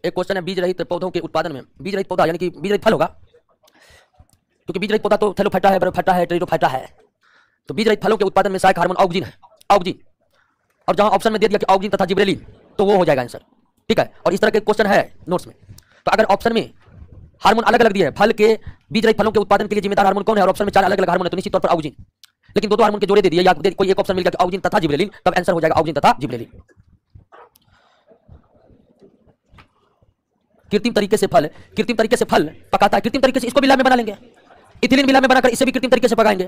एक क्वेश्चन है बीज रहित पौधों के उत्पादन में। बीज रहित पौधा यानी कि बीज रहित फल होगा, क्योंकि बीज रहित पौधा तो थैलोफाइटा है, ब्रायोफाइटा है, टेरिडोफाइटा है। तो बीज रहित फलों के उत्पादन में सहायक हार्मोन ऑक्सिन है, ऑक्सिन। और जहां ऑप्शन में दे दिया कि ऑक्सिन तथा जिबरेलिन, तो वो हो जाएगा आंसर। ठीक है, और इस तरह के क्वेश्चन है नोट्स में। तो अगर ऑप्शन में हार्मोन अलग अलग दिए हैं, फल के बीज रहित फलों के उत्पादन के लिए जिम्मेदार हार्मोन कौन है, और ऑप्शन में 4 अलग अलग हार्मोन है, तो निश्चित तौर पर ऑक्सिन। लेकिन दो हार्मोन के जोड़े दे दिए या कोई एक ऑप्शन मिल गया कि ऑक्सिन तथा जिबरेलिन, तब आंसर हो जाएगा ऑक्सिन तथा जिबरेलिन। कृत्रिम तरीके से फल पकाता है। कृत्रिम तरीके से इसको भी लैब में बना लेंगे, इथिलीन भी लैब में बनाकर इसे भी कृत्रिम तरीके से पकाएंगे,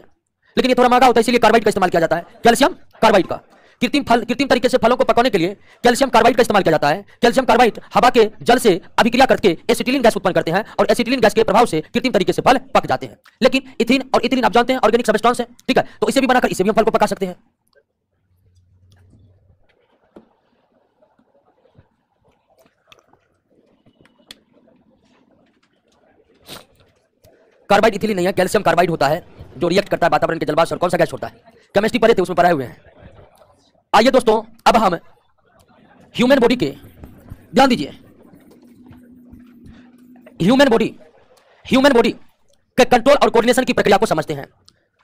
लेकिन ये थोड़ा महंगा होता है, इसलिए कार्बाइड का इस्तेमाल किया जाता है, कैल्शियम कार्बाइड का। कृत्रिम तरीके से फलों को पकाने के लिए कैल्शियम कार्बाइड का इस्तेमाल किया जाता है। कैल्शियम कार्बाइड हवा के जल से अभिक्रिया करके एसिटिलीन गैस उत्पन्न करते हैं, और एसिटिलीन गैस के प्रभाव से कृत्रिम तरीके से फल पक जाते हैं। लेकिन इथिन और इथिलीन आप जानते हैं ऑर्गेनिक सब्सटेंस है, ठीक है, तो इसे भी बनाकर इसे भी हम फल को पका सकते हैं। कार्बाइड इथिलीन नहीं है, कैल्शियम कार्बाइड होता है, जो रिएक्ट करता है वातावरण के जलवाष्प और कौन सा गैस छोड़ता है। केमिस्ट्री पढ़े थे, उसमें पढ़ाए हुए हैं। आइए दोस्तों, अब हम ह्यूमन बॉडी के, ध्यान दीजिए, ह्यूमन बॉडी के कंट्रोल और कोऑर्डिनेशन की प्रक्रिया को समझते हैं।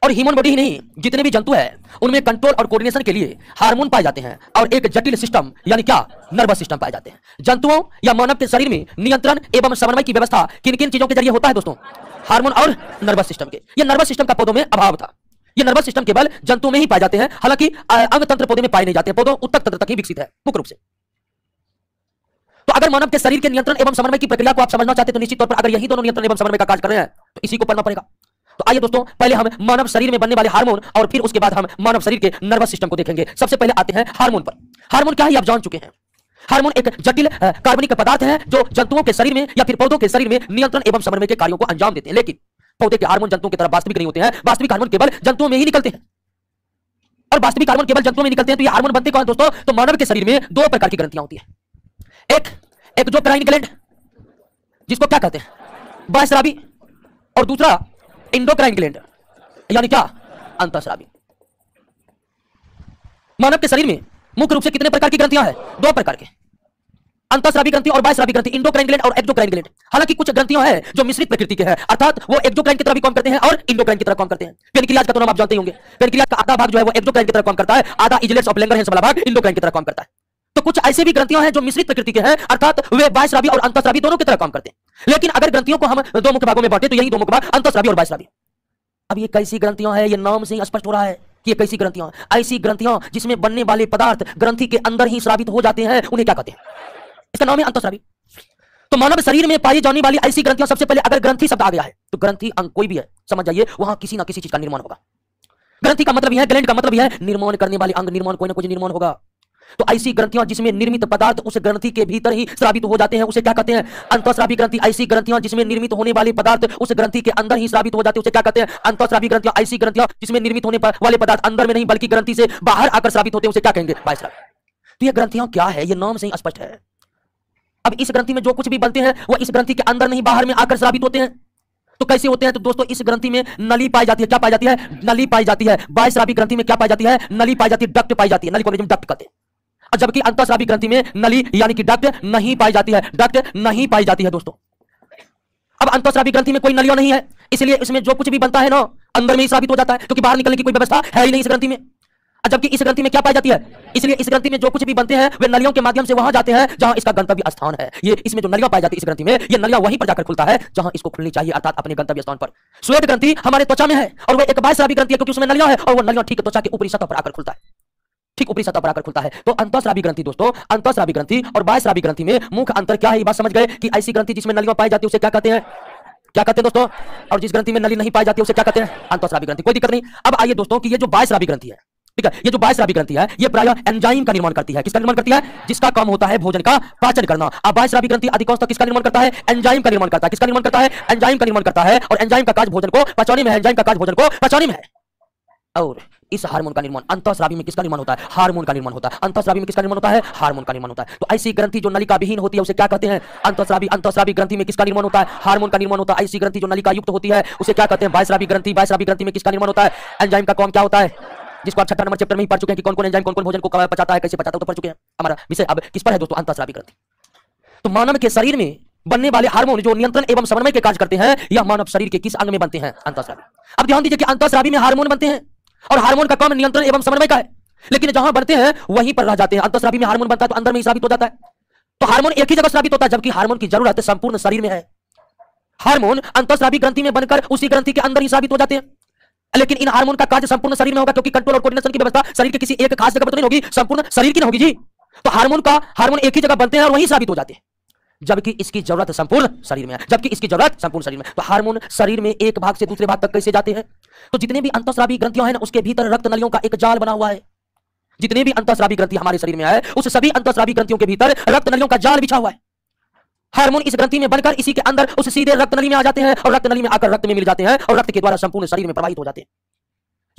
और ह्यूमन बॉडी ही नहीं, जितने भी जंतु हैं उनमें कंट्रोल और कोऑर्डिनेशन के लिए हार्मोन पाए जाते हैं, और एक जटिल सिस्टम यानी क्या, नर्वस सिस्टम पाए जाते हैं। जंतुओं या मानव के शरीर में नियंत्रण एवं समन्वय की व्यवस्था किन किन चीजों के जरिए होता है दोस्तों, हार्मोन और नर्वस सिस्टम के। ये नर्वस सिस्टम का पौधों में अभाव था। ये नर्वस सिस्टम केवल जंतुओं में ही पाए जाते हैं, हालांकि अंग तंत्र पौधे में पाए नहीं जाते, पौधों उत्तक तंत्र तक ही विकसित है मुख्य रूप से। तो अगर मानव के शरीर के नियंत्रण एवं समन्वय की प्रक्रिया को आप समझना चाहते हैं, तो निश्चित तौर पर अगर यही दोनों नियंत्रण एवं समन्वय का कार्य कर रहे हैं, तो इसी को पढ़ना पड़ेगा। तो आइए दोस्तों, पहले हम मानव शरीर में बनने वाले हार्मोन और फिर उसके बाद हम मानव शरीर के नर्वस सिस्टम को देखेंगे। सबसे पहले आते हैं हार्मोन पर। हार्मोन क्या है आप जान चुके हैं। हार्मोन एक जटिल कार्बनिक पदार्थ है जो जंतुओं के शरीर में या फिर पौधों के शरीर में नियंत्रण एवं समन्वय के कार्यों को अंजाम देते हैं। लेकिन पौधे के हार्मोन जंतुओं की तरह वास्तविक नहीं होते हैं। वास्तविक हार्मोन केवल जंतुओं में ही निकलते हैं, और वास्तविक हार्मोन केवल जंतुओं में निकलते हैं। तो ये हार्मोन बनते कौन दोस्तों, तो मानव के शरीर में 2 प्रकार की ग्रंथियां होती है। एक एक्सोक्राइन ग्लैंड, जिसको क्या कहते हैं, बहिस्रावी, और दूसरा एंडोक्राइन ग्लैंड, यानी क्या, अंतःस्रावी। मानव के शरीर में मुख्य रूप से कितने प्रकार की ग्रंथियां हैं, 2 प्रकार के, अंतःस्रावी ग्रंथि और बहिस्रावी ग्रंथि, इंडोक्राइन ग्लैंड और एक्सोक्राइन ग्लैंड। हालांकि कुछ ग्रंथियां हैं जो मिश्रित प्रकृति के हैं, अर्थात वो एक्सोक्राइन की तरह भी काम करते हैं और इंडोक्राइन की तरह काम करते हैं। पेनक्रियाज का तो नाम आप जानते ही होंगे। पेनक्रियाज का आधा भाग जो है वो एक्सोक्राइन की तरह काम करता है, आधा इजलेट्स ऑफ लैंगरहैंस वाला भाग इंडोक्राइन की तरह काम करता है। तो कुछ ऐसे भी ग्रंथियां हैं जो मिश्रित प्रकृति के हैं, अर्थात वे बहिस्रावी और अंतःस्रावी दोनों की तरह काम करते हैं। लेकिन अगर ग्रंथियों को हम 2 मुख्य भागों में बांटे, तो यही 2 मुख्य भाग अंतःस्रावी और बहिस्रावी। अब ये कैसी ग्रंथियां हैं, ये नाम से ही स्पष्ट हो रहा है कि ये कैसी ग्रंथियां। ऐसी ग्रंथियां जिसमें बनने वाले पदार्थ ग्रंथि के अंदर ही स्रावित हो जाते हैं, उन्हें क्या कहते हैं, इसका नाम है अंतःस्रावी। तो मानव शरीर में पाई जाने वाली ऐसी ग्रंथियां, सबसे पहले अगर ग्रंथि शब्द आ गया है, तो ग्रंथि अंग कोई भी है, समझ जाइए वहां किसी ना किसी चीज का निर्माण होगा। ग्रंथि का मतलब यह है, ग्लैंड का मतलब यह है निर्माण करने वाले अंग, निर्माण कोई ना कोई निर्माण होगा। तो ऐसी ग्रंथियां जिसमें निर्मित पदार्थ उस ग्रंथि के भीतर ही स्रावित हो जाते हैं, उसे क्या कहते हैं, अंतःस्रावी ग्रंथि। ऐसी ग्रंथियां जिसमें निर्मित होने वाले पदार्थ उस ग्रंथि के अंदर ही स्रावित हो जाते हैं, उसे क्या कहते हैं, अंतःस्रावी ग्रंथियां। ऐसी ग्रंथियां जिसमें निर्मित होने वाले पदार्थ अंदर में नहीं बल्कि ग्रंथि से बाहर आकर स्रावित होते हैं, उसे क्या कहेंगे, बहिस्रावी। तो ये ग्रंथियां क्या है, ये नाम से ही स्पष्ट है। अब इस ग्रंथि में जो कुछ भी बनते हैं वो इस ग्रंथि के अंदर नहीं बाहर में आकर स्रावित होते हैं। तो कैसे होते हैं, तो दोस्तों इस ग्रंथि में नली पाई जाती है। क्या पाई जाती है, नली पाई जाती है। बहिस्रावी ग्रंथि में क्या पाई जाती है, नली पाई जाती है, डक्ट पाई जाती है, नली को अंग्रेजी में डक्ट कहते हैं। जबकि अंतःस्रावी ग्रंथि में नली यानी कि डक्ट नहीं पाई जाती है, डक्ट नहीं पाई जाती है दोस्तों। अब अंतःस्रावी ग्रंथि में कोई नलियां नहीं है, इसलिए इसमें जो कुछ भी बनता है ना अंदर में ही स्रावित हो जाता है, क्योंकि बाहर निकलने की कोई व्यवस्था है ही नहीं इस ग्रंथि में। जबकि इस ग्रंथि में क्या पाई जाती है, इसलिए इस ग्रंथि में जो कुछ भी बनते हैं वे नलियों के माध्यम से वहां जाते हैं जहां इसका गंतव्य स्थान है। ये इसमें जो नलियां पाई जाती है इस ग्रंथि में, ये नलियां वहीं पर जाकर खुलता है जहां इसको खुलनी चाहिए, अर्थात अपने गंतव्य स्थान पर। श्वेत ग्रंथि हमारे त्वचा में है और वह एक बहिस्रावी ग्रंथि है, क्योंकि उसमें नलियां है और वो नलियां ठीक त्वचा के ऊपरी सतह पर आकर खुलता है, ठीक ऊपरी सतह पर आकर खुलता है। तो अंतःस्रावी ग्रंथि दोस्तों, अंतःस्रावी ग्रंथि और बहिस्रावी ग्रंथि में मुख्य अंतर क्या है, ये बात समझ गए कि ऐसी ग्रंथि जिसमें नलियां पाई जाती है उसे क्या कहते हैं, क्या कहते हैं दोस्तों, और जिस ग्रंथि में नली नहीं पाई जाती है उसे क्या कहते हैं, अंतःस्रावी ग्रंथि। कोई दिक्कत नहीं। अब आइए दोस्तों कि ये जो बहिस्रावी ग्रंथि है, ठीक है, ये जो बहिस्रावी ग्रंथि है ये प्रायः एंजाइम का निर्माण करती है। किसका निर्माण करती है, जिसका काम होता है भोजन का पाचन करना। अब बहिस्रावी ग्रंथि अधिकांशतः किसका निर्माण करता है, एंजाइम का निर्माण करता है। किसका निर्माण करता है, एंजाइम का निर्माण करता है, और एंजाइम का कार्य भोजन को पचाने में है, एंजाइम का कार्य भोजन को पचाने में है। और इस हार्मोन का निर्माण अंतःस्रावी में किसका निर्माण होता है, हार्मोन का निर्माण होता है। अंतःस्रावी में किसका निर्माण होता है, हार्मोन का निर्माण होता है। तो ऐसी ग्रंथि जो नलिका विहीन होती है उसे क्या कहते हैं, अंतःस्रावी। अंतःस्रावी ग्रंथि में किसका निर्माण होता है, हार्मोन का निर्माण होता है। ऐसी ग्रंथि जो नलिका युक्त होती है उसे क्या कहते हैं, बहिस्रावी ग्रंथि। बहिस्रावी ग्रंथि में किसका निर्माण होता है, एंजाइम का काम क्या होता है, जिसको आप 6 नंबर चैप्टर में ही पढ़ चुके हैं कि कौन कौन एंजाइम कौन कौन भोजन को पचाता है, कैसे पचाता है, तो पढ़ चुके हैं। हमारा विषय अब किस पर है दोस्तों, अंतःस्रावी ग्रंथि। तो मानव के शरीर में बनने वाले हार्मोन जो नियंत्रण एवं समन्वय के कार्य करते हैं, यह मानव शरीर के किस अंग में बनते हैं? अंतःस्रावी। अब ध्यान दीजिए कि अंतःस्रावी में हार्मोन बनते हैं और हार्मोन का काम नियंत्रण एवं समन्वय का है, लेकिन जहां बनते हैं वहीं पर रह जाते हैं। अंतःस्रावी में हार्मोन बनता है तो अंदर में ही स्रावित हो जाता है। तो हार्मोन एक ही जगह स्रावित होता है, जबकि हार्मोन की जरूरत संपूर्ण शरीर में है। हार्मोन अंतःस्रावी ग्रंथि में बनकर उसी ग्रंथि के अंदर ही स्रावित हो जाते हैं, लेकिन इन हार्मोन का कार्य संपूर्ण शरीर में होगा, क्योंकि कंट्रोल और कोऑर्डिनेशन की व्यवस्था शरीर के किसी एक खास जगह पर तो नहीं होगी, संपूर्ण शरीर की ना होगी जी। तो हार्मोन एक ही जगह बनते हैं और वहीं स्रावित हो जाते हैं, जबकि इसकी जरूरत संपूर्ण शरीर में है, जबकि इसकी जरूरत संपूर्ण शरीर में। तो हार्मोन शरीर में एक भाग से दूसरे भाग तक कैसे जाते हैं? तो जितने भी अंतःस्रावी ग्रंथियां हैं ना, उसके भीतर रक्त नलियों का एक जाल बना हुआ है। जितने भी अंतःस्रावी ग्रंथि हमारे शरीर में है, उस सभी अंतःस्रावी ग्रंथियों के भीतर रक्त नलियों का जाल बिछा हुआ है। हार्मोन इस ग्रंथि में बनकर इसी के अंदर उस सीधे रक्त नली में आ जाते हैं और रक्त नली में आकर रक्त में मिल जाते हैं और रक्त के द्वारा संपूर्ण शरीर में प्रवाहित हो जाते हैं।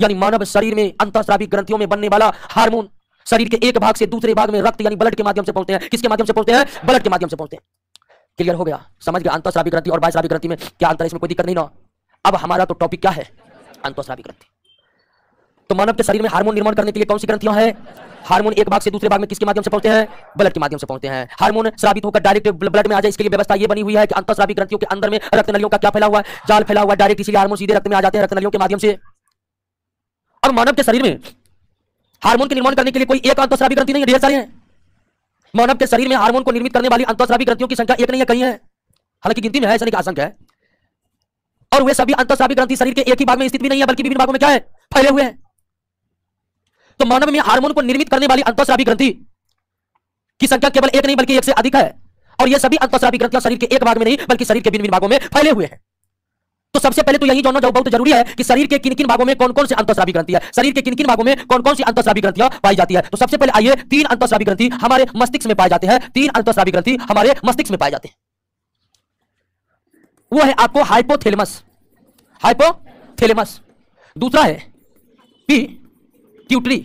यानी मानव शरीर में अंतःस्रावी ग्रंथियों में बनने वाला हार्मोन शरीर के एक भाग से दूसरे भाग में रक्त यानी ब्लड के माध्यम से पहुंचते हैं। किसके माध्यम से पहुंचते हैं? ब्लड के माध्यम से पहुंचते हैं। क्लियर हो गया? समझ गया अंतःस्रावी ग्रंथि और बाह्यस्रावी ग्रंथि में क्या अंतर है? इसमें कोई दिक्कत नहीं ना। अब हमारा तो टॉपिक क्या है? अंतःस्रावी ग्रंथि। तो मानव के शरीर में हार्मोन निर्माण करने के लिए कौन सी ग्रंथियां हैं? हार्मोन एक भाग से दूसरे भाग में किसके माध्यम से पहुंचते हैं? ब्लड के माध्यम से पहुंचते हैं। हार्मोन स्रावित होकर डायरेक्ट ब्लड में आ जाए, इसके लिए व्यवस्था ये बनी हुई है कि अंतःस्रावी ग्रंथियों के अंदर में रक्त नलियों का क्या फैला हुआ है? जाल फैला हुआ है डायरेक्ट, इसलिए हार्मोन सीधे रक्त में आ जाते हैं रक्त नलियों के माध्यम से। और मानव के शरीर में हार्मोन के निर्माण करने के लिए कोई एक अंतःस्रावी ग्रंथि नहीं है, ढेर सारे हैं। मानव के शरीर में हार्मोन को निर्मित करने वाली अंतःस्रावी ग्रंथियों की संख्या एक नहीं है, कई है। हालांकि गिनती में है, ऐसा नहीं कि आशंका है। और वे सभी अंतःस्रावी ग्रंथि शरीर के एक ही भाग में स्थित भी नहीं है, बल्कि विभिन्न भागों में क्या है? फैले हुए हैं। तो मानव में हार्मोन को निर्मित करने वाली अंतःस्रावी ग्रंथि की संख्या केवल एक नहीं बल्कि एक से अधिक है। और ये सभी अंतःस्रावी ग्रंथियां शरीर के एक भाग में नहीं बल्कि शरीर के विभिन्न भागों में फैले हुए हैं। तो सबसे पहले तो यही जानना बहुत जरूरी है कि शरीर के किन किन भागों में कौन कौन से अंतःस्रावी ग्रंथि है, शरीर के किन किन भागों में कौन कौन सी अंतःस्रावी ग्रंथियां पाई जाती है। तो सबसे पहले आइए, 3 अंतःस्रावी ग्रंथि हमारे मस्तिष्क में पाए जाते हैं। 3 अंतःस्रावी ग्रंथि हमारे मस्तिष्क में पाए जाते हैं। वो है आपको हाइपोथैलेमस, हाइपोथैलेमस। दूसरा है पिट्यूटरी,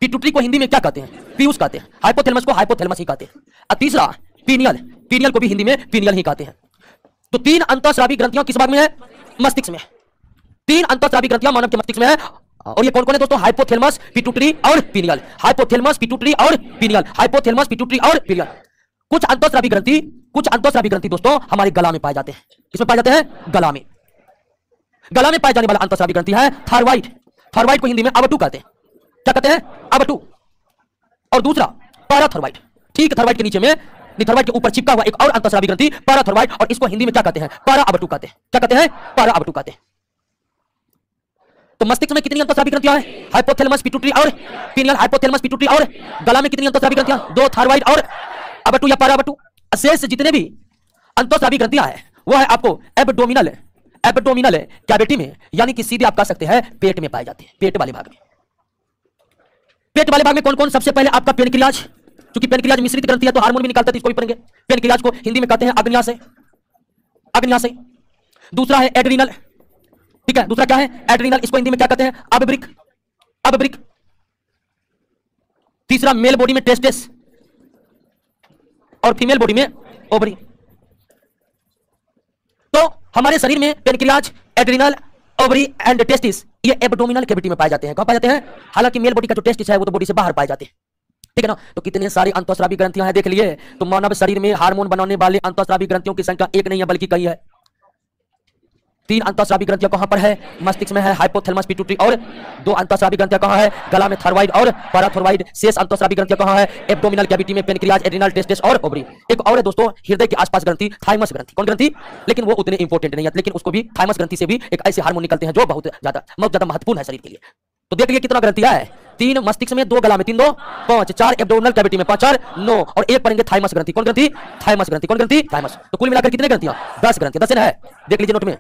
पिट्यूटरी को हिंदी में क्या कहते हैं? पीयूष कहते हैं। हाइपोथैलेमस को हाइपोथैलेमस ही कहते हैं। और तीसरा पीनियल, पीनियल को भी हिंदी में पीनियल ही कहते हैं। तो 3 अंतःस्रावी ग्रंथियां किस भाग में है? मस्तिष्क में। 3 अंतःस्रावी ग्रंथियां मानव के मस्तिष्क में है। और ये कौन कौन है दोस्तों? हाइपोथैलेमस, पिट्यूटरी और पीनियल। हाइपोथैलेमस, पिट्यूटरी और पीनियल। हाइपोथैलेमस, पिट्यूटरी और पीनियल। कुछ अंतःस्रावी ग्रंथि दोस्तों हमारे गला में पाए जाते हैं। किसमें पाए जाते हैं? गला में। गला में पाए जाने वाला अंतःस्रावी ग्रंथि है थायराइड। थायराइड को हिंदी में अवटु कहते हैं। क्या कहते हैं? अवटु। और दूसरा पैराथायराइड। ठीक, थायराइड के नीचे में, थायराइड के ऊपर चिपका हुआ एक और अंतःस्रावी ग्रंथि पैराथायराइड, और इसको हिंदी में क्या कहते हैं? पैराअवटु कहते हैं। क्या कहते हैं? पैराअवटु कहते हैं। तो मस्तिष्क में कितनी अंतःस्रावी ग्रंथियां हैं? हाइपोथैलेमस, पिट्यूटरी और पीनियल। हाइपोथैलेमस, पिट्यूटरी और गला में कितनी अंतःस्रावी ग्रंथियां? 2, थायराइड और अवटु या पैराअवटु। शेष जितने भी अंतःस्रावी ग्रंथियां हैं वो है आपको एब्डोमिनल कैविटी में, यानी कि सीधे आप कह सकते हैं पेट में पाए जाते हैं। पेट वाले भाग में। पेट वाले भाग में कौन कौन? सबसे पहले आपका पेनक्रियाज, क्योंकि पेनक्रियाज मिश्रित ग्रंथि है तो हार्मोन भी निकालता है, इसको भी पढ़ेंगे। पेनक्रियाज को हिंदी में कहते हैं अग्न्याशय, अग्न्याशय। दूसरा है एड्रिनल, ठीक है, दूसरा क्या है? एड्रिनल, इसको हिंदी में क्या कहते हैं? अबवृक, अबवृक। तीसरा मेल बॉडी में टेस्टिस और फीमेल बॉडी में ओवरी। तो हमारे शरीर में pancreas, adrenal, ovary and testis ये एब्डोमिनल कैविटी में पाए जाते हैं। कहां पाए जाते हैं? हालांकि मेल बॉडी का जो टेस्टिस है वो तो बॉडी से बाहर पाए जाते हैं, ठीक है ना। तो कितने सारी अंतःस्रावी ग्रंथियां हैं देख लिए। तो मानव शरीर में हार्मोन बनाने वाले अंतःस्रावी ग्रंथियों की संख्या एक नहीं है बल्कि कई है। 3 अंतःस्रावी ग्रंथियां कहां पर है? मस्तिष्क में है, हाइपोथैलेमस, पिट्यूटरी। और 2 अंतःस्रावी ग्रंथियां कहां है? गला में, थायराइड और पैराथायराइड। शेष अंतःस्रावी ग्रंथियां कहां है? एब्डोमिनल कैविटी में, पेनक्रियाज, एड्रिनल, टेस्टिस और ओवरी। एक और है दोस्तों हृदय के आसपास ग्रंथि, थाइमस ग्रंथि। कौन ग्रंथि? लेकिन वो उतने इंपॉर्टेंट नहीं है, लेकिन उसको भी थाइमस ग्रंथि से भी एक ऐसे हार्मोन निकलते हैं जो बहुत ज्यादा महत्वपूर्ण है शरीर के लिए। तो देख लिए कितना ग्रंथियां है? 3 मस्तिष्क में, 2 गला में, 3 2 5, 4 एब्डोमिनल कैविटी में, 5 4 9 और एक पढ़ेंगे थाइमस ग्रंथि। कौन ग्रंथि? थाइमस ग्रंथि। कौन ग्रंथि? थाइमस। तो कुल मिलाकर कितने ग्रंथियां? 10 ग्रंथियां। 10 है, देख लीजिए नोट में।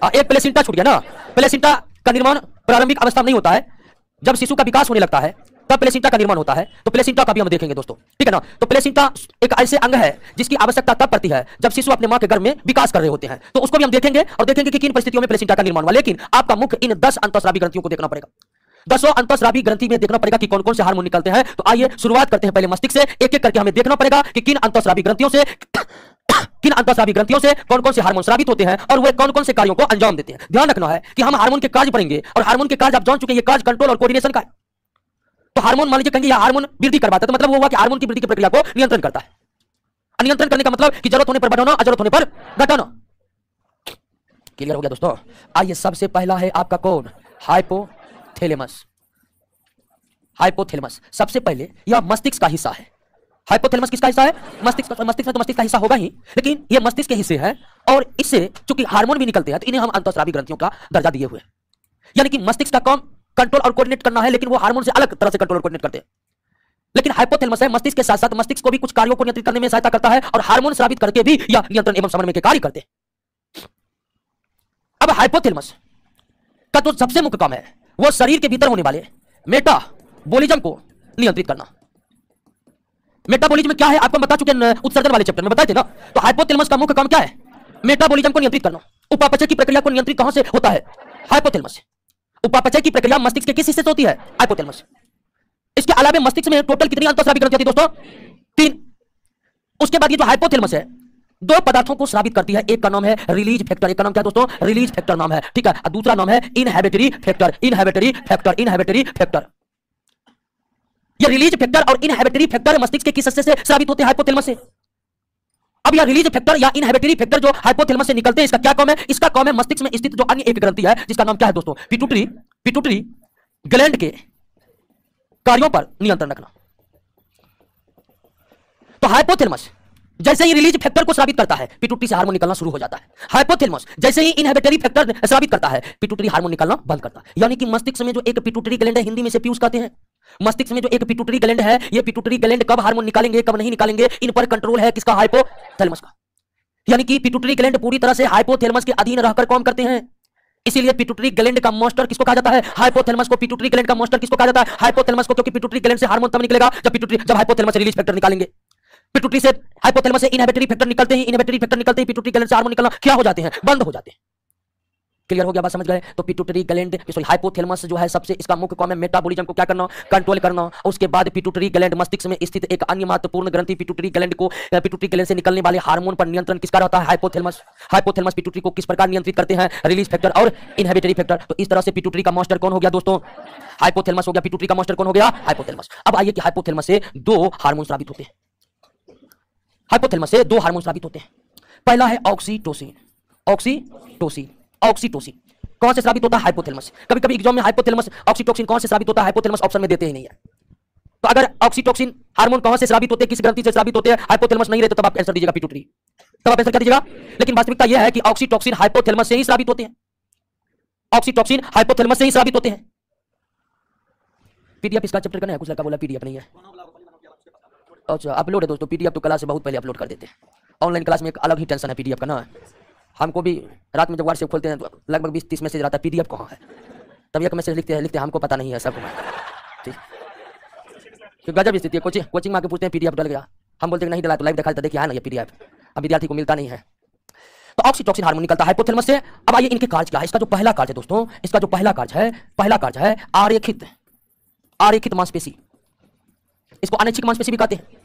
एक प्लेसेंटा छूट गया ना। प्लेसेंटा का निर्माण प्रारंभिक अवस्था में नहीं होता है, जब शिशु का विकास होने लगता है तब प्लेसेंटा का निर्माण होता है। तो प्लेसेंटा का भी हम देखेंगे दोस्तों, ठीक है ना। तो प्लेसेंटा एक ऐसे अंग है जिसकी आवश्यकता तब पड़ती है जब शिशु अपने मां के गर्भ में विकास कर रहे होते हैं। तो उसको भी हम देखेंगे और देखेंगे कि किन परिस्थितियों में प्लेसेंटा का निर्माण हुआ। लेकिन आपका मुख्य इन 10 अंतःस्रावी ग्रंथियों को देखना पड़ेगा। 10 अंतःस्रावी ग्रंथि में देखना पड़ेगा कि कौन कौन से हार्मोन निकलते हैं। तो आइए शुरुआत करते हैं पहले मस्तिष्क से। एक एक करके हमें देखना पड़ेगा कि किन अंतःस्रावी ग्रंथियों से कौन कौन से हार्मोन स्रावित होते हैं और वे कौन कौन से कार्यों को अंजाम देते हैं। ध्यान रखना है कि हम हार्मोन के कार्य पढ़ेंगे और हार्मोन के कार्य आप जान चुके हैं, ये कार्य कंट्रोल और कोऑर्डिनेशन का है। तो हार्मोन मान लीजिए कहेंगे यह हार्मोन वृद्धि करवाता है, तो मतलब वो हुआ कि हार्मोन की वृद्धि की प्रक्रिया को नियंत्रण करता है। नियंत्रण करने का मतलब कि जरूरत होने पर बढ़ाना, जरूरत होने पर घटाना। क्लियर हो गया दोस्तों? आइए सबसे पहला है आपका कौन? हाइपोथैलेमस। हाइपोथैलेमस सबसे पहले यह मस्तिष्क का हिस्सा है। हाइपोथैलेमस किसका हिस्सा है? मस्तिष्क। मस्तिष्क में तो मस्तिष्क का हिस्सा होगा ही, लेकिन ये मस्तिष्क के हिस्से है और इससे चूंकि हार्मोन भी निकलते हैं तो इन्हें हम अंतःस्रावी ग्रंथियों का दर्जा दिए हुए हैं। यानी कि मस्तिष्क का काम कंट्रोल और कोऑर्डिनेट करना है, लेकिन वो हार्मोन से अलग तरह से कंट्रोल और कोऑर्डिनेट करते हैं। लेकिन हाइपोथैलेमस है मस्तिष्क के साथ साथ मस्तिष्क को भी कुछ कार्यों को नियंत्रित करने में सहायता करता है और हार्मोन स्रावित करके भी यह नियंत्रण एवं समन्वय के कार्य करते हैं। अब हाइपोथैलेमस का जो सबसे मुख्य काम है वो शरीर के भीतर होने वाले मेटाबॉलिज्म को नियंत्रित करना। मेटाबॉलिज्म क्या है आपको बता चुके हैं उत्सर्जन वाले चैप्टर में, बताए थे ना। तो हाइपोथैलेमस का मुख्य काम क्या है? मेटाबॉलिज्म को नियंत्रित करना। उपापचय की प्रक्रिया को नियंत्रित कहां से होता है? हाइपोथैलेमस से। उपापचय की प्रक्रिया मस्तिष्क के किस हिस्से से होती है? हाइपोथैलेमस। इसके अलावा मस्तिष्क में टोटल कितनी अंतःस्रावी ग्रंथि होती है दोस्तों? 3। उसके बाद ये जो हाइपोथैलेमस है 2 पदार्थों को स्रावित करती है। एक का नाम है रिलीज फैक्टर, एक का नाम क्या दोस्तों? रिलीज फैक्टर नाम है, ठीक है। और दूसरा नाम है inhibitory factor. Inhibitory factor, inhibitory factor. ये रिलीज फैक्टर और इनहिबिटरी फैक्टर मस्तिष्क के किस हिस्से से स्रावित होते हैं? हाइपोथैलेमस से। अब यह रिलीज फैक्टर या इनहिबिटरी फैक्टर जो हाइपोथैलेमस से निकलते हैं, इसका क्या काम है? इसका काम है मस्तिष्क में स्थित जो अन्य एक ग्रंथि है जिसका नाम क्या है दोस्तों? पिट्यूटरी। पिट्यूटरी ग्लैंड के कार्यों पर नियंत्रण रखना। तो हाइपोथैलेमस जैसे ही रिलीज फैक्टर को स्रावित करता है पिट्यूटरी से हार्मोन निकलना शुरू हो जाता है। हाइपोथैलेमस जैसे ही इनहिबिटरी फैक्टर स्रावित करता है पिट्यूटरी हार्मोन निकलना बंद करता है। यानी कि मस्तिष्क में जो एक पिट्यूटरी ग्लैंड है, हिंदी में से पीयूष कहते हैं, मस्तिष्क में जो एक पिट्यूटरी ग्लैंड है, ये पिट्यूटरी ग्लैंड कब हार्मोन निकालेंगे कब नहीं निकालेंगे इन पर कंट्रोल है किसका? हाइपोथैलेमस का। यानी कि पिट्यूटरी ग्लैंड पूरी तरह से हाइपोथैलेमस के अधीन रहकर काम करते हैं। इसीलिए पिट्यूटरी ग्लैंड का मास्टर किसको कहा जाता है? हाइपोथैलेमस को। पिट्यूटरी ग्लैंड का मास्टर किसको कहा जाता है? हाइपोथैलेमस को, क्योंकि पिट्यूटरी ग्लैंड से हार्मोन तब निकलेगा जब हाइपोथैलेमस से रिलीज फैक्टर निकालेंगे। पिट्यूटरी से हाइपोथैलेमस से इनहिबिटरी फैक्टर निकलते हैं, इनहिबिटरी फैक्टर निकलते ही पिट्यूटरी ग्लैंड से हार्मोन निकलना क्या हो जाते हैं? बंद हो जाते हैं। क्लियर हो गया? बात समझ गए? तो पिट्यूटरी ग्लैंड सॉरी हाइपोथैलेमस जो है सबसे इसका मुख्य काम है मेटाबॉलिज्म को क्या करना? कंट्रोल करना। उसके बाद पिट्यूटरी ग्लैंड मस्तिष्क में स्थित एक अन्य महत्वपूर्ण ग्रंथि पिट्यूटरी ग्लैंड को, पिट्यूटरी ग्लैंड से निकलने वाले हार्मोन पर नियंत्रण किसका रहता है? हाइपोथैलेमस। हाइपोथैलेमस पिट्यूटरी को किस प्रकार नियंत्रित करते हैं? रिलीज फैक्टर और इनहिबिटरी फैक्टर। तो इस तरह से पिट्यूटरी का मास्टर कौन हो गया दोस्तों? हाइपोथैलेमस हो गया। पिट्यूटरी का मास्टर कौन हो गया? हाइपोथैलेमस। अब आइए कि हाइपोथैलेमस से 2 हार्मोन स्रावित होते हैं। हाइपोथैलेमस से 2 हार्मोन स्रावित होते हैं। पहला है ऑक्सीटोसिन। ऑक्सीटोसिन, ऑक्सीटोसिन कौन से स्रावित होता है? हाइपोथैलेमस। कभी कभी एग्जाम में हाइपोथैलेमस ऑक्सीटोसिन कौन से स्रावित होता है? हाइपोथैलेमस ऑप्शन में देते ही नहीं है। तो अगर ऑक्सीटोसिन हार्मोन कहां से स्रावित होते हैं, किस ग्रंथि से स्रावित होते हैं? हाइपोथैलेमस नहीं रहते तब आप आंसर दीजिएगा पिट्यूटरी। तब आप आंसर क्या दीजिएगा? लेकिन वास्तविकता यह है कि ऑक्सीटोसिन हाइपोथैलेमस से ही स्रावित होते हैं। ऑक्सीटोसिन हाइपोथैलेमस से ही स्रावित होते हैं। पीडीएफ इसका चैप्टर करना है, कुछ लड़का बोला पीडीएफ नहीं है। अच्छा अपलोड है दोस्तों, पीडीएफ तो क्लास से बहुत पहले अपलोड कर देते हैं। ऑनलाइन क्लास में एक अलग ही टेंशन है पीडीएफ का ना। हमको भी रात में जब व्हाट्सएप खोलते हैं तो लगभग 20-30 मैसेज आता है, पीडीएफ कहाँ है? तब एक मैसेज लिखते हैं हमको पता नहीं है सबको। ठीक तो गजब स्थिति है। कोचिंग में आके पूछते हैं पीडीएफ डल गया, हम बोलते हैं नहीं डला, तो लाइव दिखा देता देखिए है ना ये पीडीएफ। अब विद्यार्थी को मिलता नहीं है। तो ऑक्सीटोसिन हार्मोन निकलता है हाइपोथैलेमस से। अब आइए इनके कार्य क्या है। इसका जो पहला कार्य है दोस्तों, इसका जो पहला कार्य है आरेखित मांसपेशी। इसको अनैच्छिक मांसपेशी भी कहते हैं।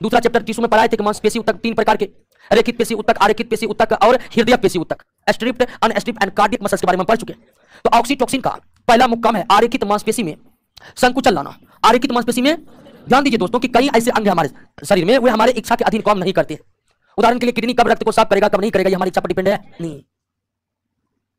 दूसरा चैप्टर टिश्यू में पढ़ाए थे कि मांसपेशी ऊतक 3 प्रकार के, रेखित पेशी ऊतक, आरेखित पेशी ऊतक और हृदय पेशी ऊतक, stripped, unstripped and cardiac muscles के बारे में पढ़ चुके हैं। तो ऑक्सीटोसिन का पहला मुख्य काम है आरेखित मांसपेशी में संकुचन लाना। आरेखित मांसपेशी में ध्यान दीजिए दोस्तों कि कई ऐसे अंग हमारे शरीर में वे हमारे इच्छा के अधीन काम नहीं करते हैं। उदाहरण के लिए किडनी कब रक्त को साफ करेगा कब नहीं करेगा ये हमारी इच्छा पर डिपेंड है नहीं।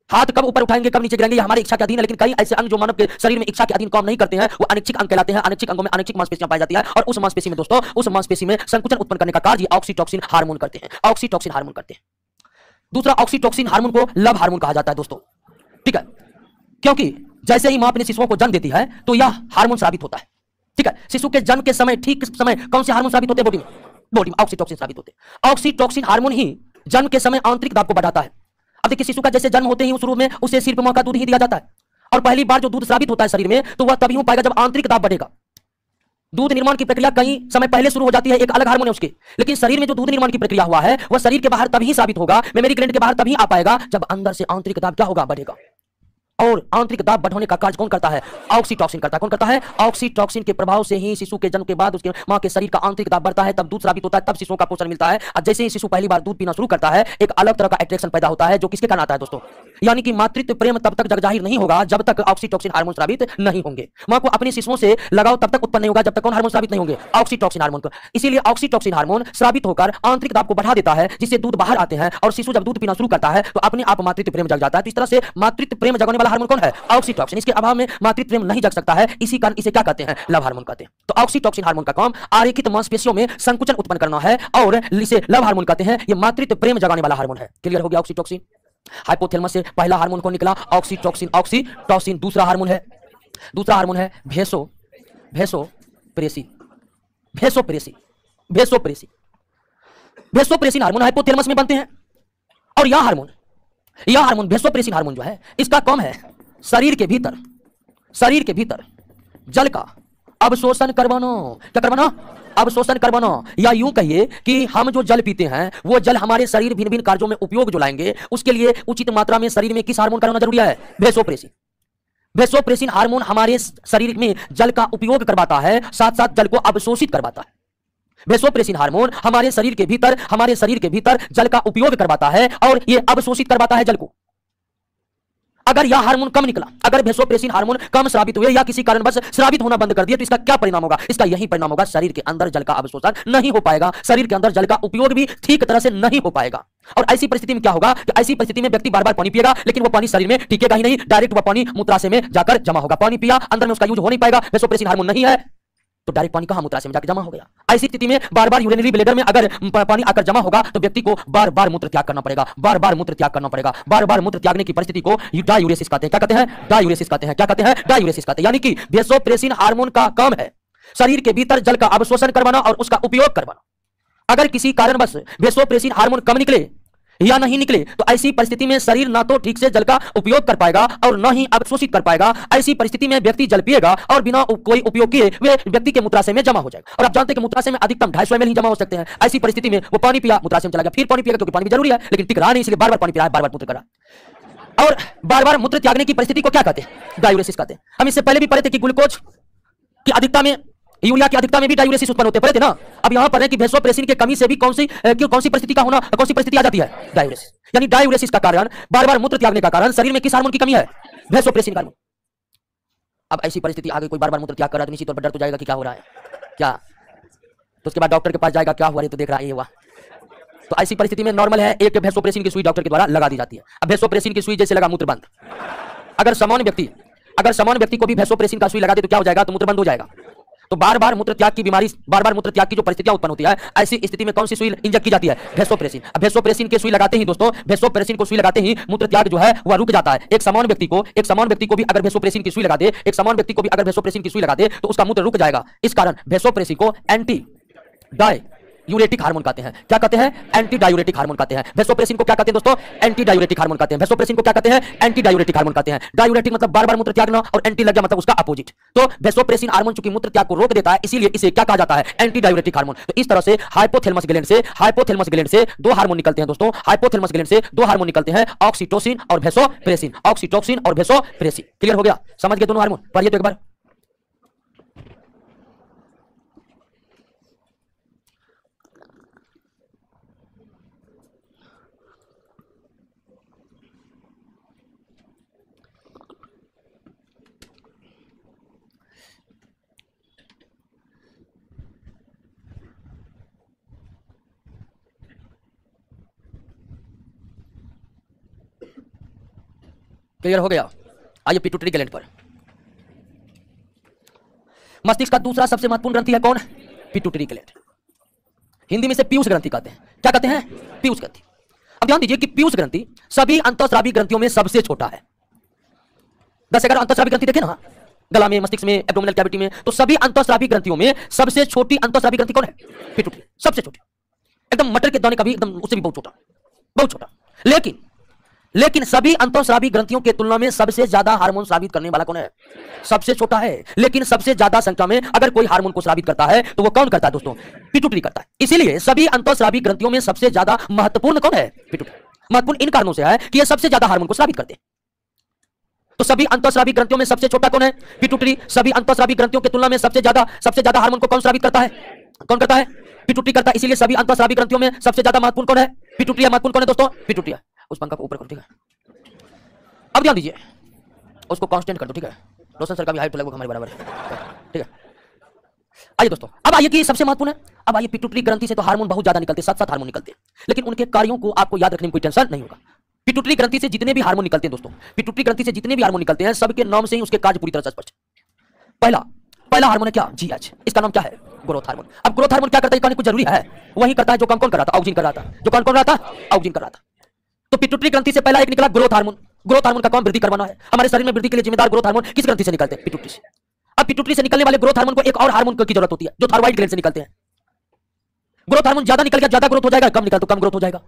हाथ कब ऊपर उठाएंगे कब नीचे गिराएंगे ये हमारी इच्छा के अधीन है। लेकिन कई ऐसे अंग जो मानव के शरीर में इच्छा के अधीन काम नहीं करते हैं वो अनैच्छिक अंग कहलाते हैं। अनैच्छिक अंगों में अनैच्छिक मांसपेशियां पाई जाती है और उस मांसपेशी में दोस्तों उस मांसपेशी में संकुचन उत्पन्न करने का कार्य ऑक्सीटोसिन हार्मोन करते हैं। ऑक्सीटोसिन हार्मोन करते हैं। दूसरा ऑक्सीटोसिन हार्मोन को लव हार्मोन कहा जाता है दोस्तों, ठीक है, क्योंकि जैसे ही मां अपने शिशुओं को जन्म देती है तो यह हार्मोन स्रावित होता है, ठीक है। शिशु के जन्म के समय ठीक समय कौन से हार्मोन स्रावित होते हैं? बॉडी में ऑक्सीटोसिन स्रावित होते हैं। ऑक्सीटोसिन हार्मोन ही जन्म के समय आंतरिक दाब को बढ़ाता है। अब देखिए शिशु का जैसे जन्म होते ही शुरू में उसे सिर्फ मां का दूध ही दिया जाता है और पहली बार जो दूध स्रावित होता है शरीर में तो वह तभी हो पाएगा जब आंतरिक दाब बढ़ेगा। दूध निर्माण की प्रक्रिया कई समय पहले शुरू हो जाती है, एक अलग हार्मोन है उसके। लेकिन शरीर में जो दूध निर्माण की प्रक्रिया हुआ है वह शरीर के बाहर तभी साबित होगा, मेमोरी ग्लैंड के बाहर तभी आ पाएगा जब अंदर से आंतरिक दाब क्या होगा? बढ़ेगा। और आंतरिक दाब बढ़ाने का कार्य कौन करता है? ऑक्सीटॉसिन करता है। कौन करता है? ऑक्सीटॉसिन के प्रभाव से ही शिशु के जन्म के बाद उसके मां के शरीर का आंतरिक दाब बढ़ता है, तब दूध स्रावित होता है, तब शिशुओं का पोषण मिलता है। और जैसे ही शिशु पहली बार दूध पीना शुरू करता है, एक अलग तरह का अट्रैक्शन पैदा होता है, जो किसके कारण आता है दोस्तों? यानी कि मातृत्व प्रेम तब तक जगजाहिर नहीं होगा जब तक ऑक्सीटॉसिन हार्मोन स्रावित नहीं होंगे। मां को अपने शिशुओं से लगाव तब तक उत्पन्न नहीं होगा जब तक कौन हार्मोन स्रावित नहीं होंगे? ऑक्सीटॉसिन हार्मोन को। इसीलिए ऑक्सीटॉसिन हार्मोन स्रावित होकर आंतरिक दाब को बढ़ा देता है, जिससे दूध बाहर आते हैं, और शिशु जब दूध पीना शुरू करता है तो अपने आप मातृत्व प्रेम जग जाता है। तो इस तरह से मातृत्व प्रेम जगाने वाला हार्मोन कौन है? ऑक्सीटॉसिन। इसके अभाव में मातृत्व प्रेम नहीं जग सकता है, इसी कारण इसे क्या कहते हैं? लव हार्मोन कहते हैं। तो ऑक्सीटॉसिन हार्मोन का काम आरेखित मांसपेशियों में संकुचन उत्पन्न करना है, और इसे लव हार्मोन कहते हैं। यह मातृत्व प्रेम जगाने वाला हार्मोन है। क्लियर हो गया? ऑक्सीटॉसिन। हाइपोथैलेमस से पहला हार्मोन कौन निकला? ऑक्सीटॉसिन। ऑक्सीटॉसिन दूसरा हार्मोन है। दूसरा हार्मोन है वेसोप्रेसिन। वेसोप्रेसिन हार्मोन हाइपोथैलेमस में बनते हैं। और यह हार्मोन वेसोप्रेसिन हार्मोन जो है, इसका काम है शरीर के भीतर जल का अवशोषण करवाना। क्या करवाना? अवशोषण करवाना। या यूं कहिए कि हम जो जल पीते हैं वो जल हमारे शरीर भिन्न भिन्न कार्यों में उपयोग जो लाएंगे, उसके लिए उचित मात्रा में शरीर में किस हार्मोन का होना जरूरी है? वेसोप्रेसिन। वेसोप्रेसिन हार्मोन हमारे शरीर में जल का उपयोग करवाता है, साथ साथ जल को अवशोषित करवाता है। वेसोप्रेसिन हार्मोन हमारे शरीर के भीतर जल का उपयोग करवाता है और ये अवशोषित करवाता है जल को। अगर यह हार्मोन कम निकला, अगर वेसोप्रेसिन हार्मोन कम स्रावित हुए या किसी कारणवश स्रावित होना बंद कर दिया, तो इसका क्या परिणाम होगा? इसका यही परिणाम होगा, शरीर के अंदर जल का अवशोषण नहीं हो पाएगा, शरीर के अंदर जल का उपयोग भी ठीक तरह से नहीं हो पाएगा। और ऐसी परिस्थिति में क्या होगा कि ऐसी परिस्थिति में व्यक्ति बार बार पानी पिएगा, लेकिन वो पानी शरीर में टिकेगा ही नहीं, डायरेक्ट वह पानी मूत्राशय में जाकर जमा होगा। पानी पिया, अंदर में उसका यूज हो नहीं पाएगा, वेसोप्रेसिन हार्मोन नहीं है, तो डायरेक्ट पानी कहां? मूत्राशय में जाकर जमा हो गया। ऐसी स्थिति में बार बार यूरिनरी ब्लैडर में अगर पानी आकर जमा होगा तो व्यक्ति को बार बार मूत्र त्याग करना पड़ेगा, बार बार मूत्र त्यागने की परिस्थिति को डायूरेसिस कहते हैं। क्या कहते हैं? डायूरेसिस कहते हैं। क्या कहते हैं? डायूरेसिस कहते हैं। यानी कि वेसोप्रेसिन हार्मोन का काम है शरीर के भीतर जल का अवशोषण करवाना और उसका उपयोग करवाना। अगर किसी कारणवश वेसोप्रेसिन हार्मोन कम निकले या नहीं निकले, तो ऐसी परिस्थिति में शरीर ना तो ठीक से जल का उपयोग कर पाएगा और ना ही अवशोषित कर पाएगा। ऐसी परिस्थिति में व्यक्ति जल पिएगा और बिना कोई उपयोग किए वे व्यक्ति के मूत्राशय में जमा हो जाएगा। और आप जानते हैं कि मूत्राशय में अधिकतम 250 ml ही जमा हो सकते हैं। ऐसी परिस्थिति में वो पानी पिया, मूत्राशय में चला गया, फिर पानी पिएगा क्योंकि पानी भी जरूरी है, लेकिन टिक रहा नहीं, इसलिए बार बार पानी पी रहा है, बार बार मूत्र कर रहा है। और बार बार मूत्र त्यागने की परिस्थिति को क्या कहते हैं? डायूरेसिस कहते हैं। हम इससे पहले भी पढ़े थे कि ग्लूकोज की अधिकता में, यूरिया की अधिकता में भी डायूरेसिस उत्पन्न होते पड़े थे ना। अब यहां पर है कि वेसोप्रेसिन की कमी से भी कौन सी परिस्थिति आ जाती है? डायूरेसिस। यानी डायूरेसिस का कारण, बार बार मूत्र त्यागने का कारण शरीर में किस हार्मोन की कमी है? Vasopressin hormone. अब ऐसी परिस्थिति आगे कोई बार बार मूत्र त्याग कर रहा है तो निश्चित तौर पर डर तो जाएगा कि क्या हो रहा है, क्या, तो उसके बाद डॉक्टर के पास जाएगा, क्या हुआ रे, तो देख रहा है ये हुआ। तो ऐसी परिस्थिति में नॉर्मल है, एक वेसोप्रेसिन की सुई डॉक्टर के द्वारा लगा दी जाती है। अब वेसोप्रेसिन की सुई जैसे लगा मूत्र बंद। अगर सामान्य व्यक्ति को भी वेसोप्रेसिन का सुई लगा दे तो क्या हो जाएगा? तो मूत्र बंद हो जाएगा। तो बार बार मूत्र त्याग की बीमारी, बार बार मूत्र त्याग की जो परिस्थितियां उत्पन्न होती है, ऐसी स्थिति में कौन सी सुई इंजेक्ट की जाती है? वेसोप्रेसिन। अब वेसोप्रेसिन की सुई लगाते ही दोस्तों, वेसोप्रेसिन को सुई लगाते ही मूत्र त्याग जो है वह रुक जाता है। एक सामान्य व्यक्ति को भी अगर वेसोप्रेसिन की सुई लगा दे, तो उसका मूत्र रुक जाएगा। इस कारण वेसोप्रेसिन को एंटी डायूरेटिक हार्मोन कहते हैं। क्या कहते हैं? एंटी डायूरेटिक हार्मोन कहते हैं। वेसोप्रेसिन को क्या कहते हैं दोस्तों? एंटी डायूरेटिक हार्मोन कहते हैं। वेसोप्रेसिन को क्या कहते हैं? एंटी डायूरेटिक हार्मोन कहते हैं। डायूरेटिक मतलब बार बार मूत्र त्यागना, और एंटी लग गया मतलब उसका अपोजिट। तो वेसोप्रेसिन हार्मोन चूंकि मूत्र त्याग को रोक देता है, इसीलिए इसे क्या कहा जाता है? Anti diuretic hormone. तो इस तरह से हाइपोथैलेमस ग्लैंड से दो हार्मोन निकलते हैं दोस्तों। हाइपोथैलेमस ग्लैंड से दो हार्मोन निकलते हैं, ऑक्सीटोसिन और वेसोप्रेसिन। क्लियर हो गया? समझ गए दोनों हार्मोन? पढ़िए तो एक बार। क्लियर हो गया? आइए पिट्यूटरी ग्लैंड पर। मस्तिष्क का दूसरा सबसे महत्वपूर्ण ग्रंथि है कौन? Pituitary gland. हिंदी में से पीयूष ग्रंथि कहते हैं। क्या कहते हैं? पीयूष ग्रंथि। अब ध्यान दीजिए कि पीयूष ग्रंथि सभी अंतःस्रावी ग्रंथियों में सबसे छोटा है। 10-11 अंतःस्रावी ग्रंथि देखे ना, गला में, मस्तिष्क में, एब्डोमिनल कैविटी में, तो सभी अंतःस्रावी ग्रंथियों में सबसे छोटी अंतःस्रावी ग्रंथि कौन है? पिट्यूटरी। सबसे छोटी, एकदम मटर के दाने का भी एकदम उससे भी बहुत छोटा। लेकिन सभी अंतःस्रावी ग्रंथियों के तुलना में सबसे ज्यादा हार्मोन स्रावित करने वाला कौन है? सबसे छोटा है, लेकिन सबसे ज्यादा संख्या में अगर कोई हार्मोन को स्रावित करता है तो वो कौन करता है दोस्तों? पिट्यूटरी करता है। इसीलिए सभी अंतःस्रावी ग्रंथियों में सबसे ज्यादा महत्वपूर्ण कौन है? पिट्यूटरी। महत्वपूर्ण इन कारणों से है कि ये सबसे ज्यादा हार्मोन को स्रावित करते हैं। तो सभी अंतःस्रावी ग्रंथियों में सबसे छोटा कौन है? पिट्यूटरी। सभी अंतःस्रावी ग्रंथियों की तुलना में सबसे ज्यादा हार्मोन को कौन स्रावित करता है? कौन करता है? पिट्यूटरी करता है। इसीलिए सभी अंतःस्रावी ग्रंथियों में सबसे ज्यादा महत्वपूर्ण कौन है? पिट्यूटरी। महत्वपूर्ण कौन है दोस्तों? पिट्यूटरी। उस पंखा को ऊपर करो, ठीक है। अब ध्यान दीजिए, उसको कांस्टेंट कर दो, ठीक है। रोशन सर का भी हाइट लगभग हमारे बराबर है, ठीक है। आइए दोस्तों, अब आइए कि सबसे महत्वपूर्ण है, अब आइए पिट्यूटरी ग्रंथि से तो हार्मोन बहुत ज्यादा निकलते हैं, 7 हार्मोन निकलते हैं, लेकिन उनके कार्यों को आपको याद रखने में कोई टेंशन नहीं होगा। पिट्यूटरी ग्रंथि से जितने भी हार्मोन निकलते हैं दोस्तों, पिट्यूटरी ग्रंथि से जितने भी हार्मोन निकलते हैं, सबके नाम से ही उसके कार्य पूरी तरह से स्पष्ट है। पहला हार्मोन है क्या? जीएच। इसका नाम क्या है? Growth hormone. अब ग्रोथ हार्मोन क्या करता है, कहने कुछ जरूरी है? वही करता है जो काम कौन कर रहा था? ऑक्जिन कर रहा था। जो काम कौन रहा था? ऑक्जिन कर रहा था। तो पिट्यूटरी ग्रंथि से पहला एक निकला ग्रोथ हार्मोन। ग्रोथ हार्मोन का काम वृद्धि करवाना है। हमारे शरीर में वृद्धि के लिए जिम्मेदार ग्रोथ हार्मोन किस ग्रंथि से निकलते हैं? पिट्यूटरी से। अब पिट्यूटरी से निकलने वाले ग्रोथ हार्मोन को एक और हार्मोन की जरूरत होती है जो थायराइड ग्लैंड से निकलते हैं। ग्रोथ हार्मोन ज्यादा निकल गया, ज्यादा ग्रोथ हो जाएगा, कम निकल तो कम ग्रोथ हो जाएगा।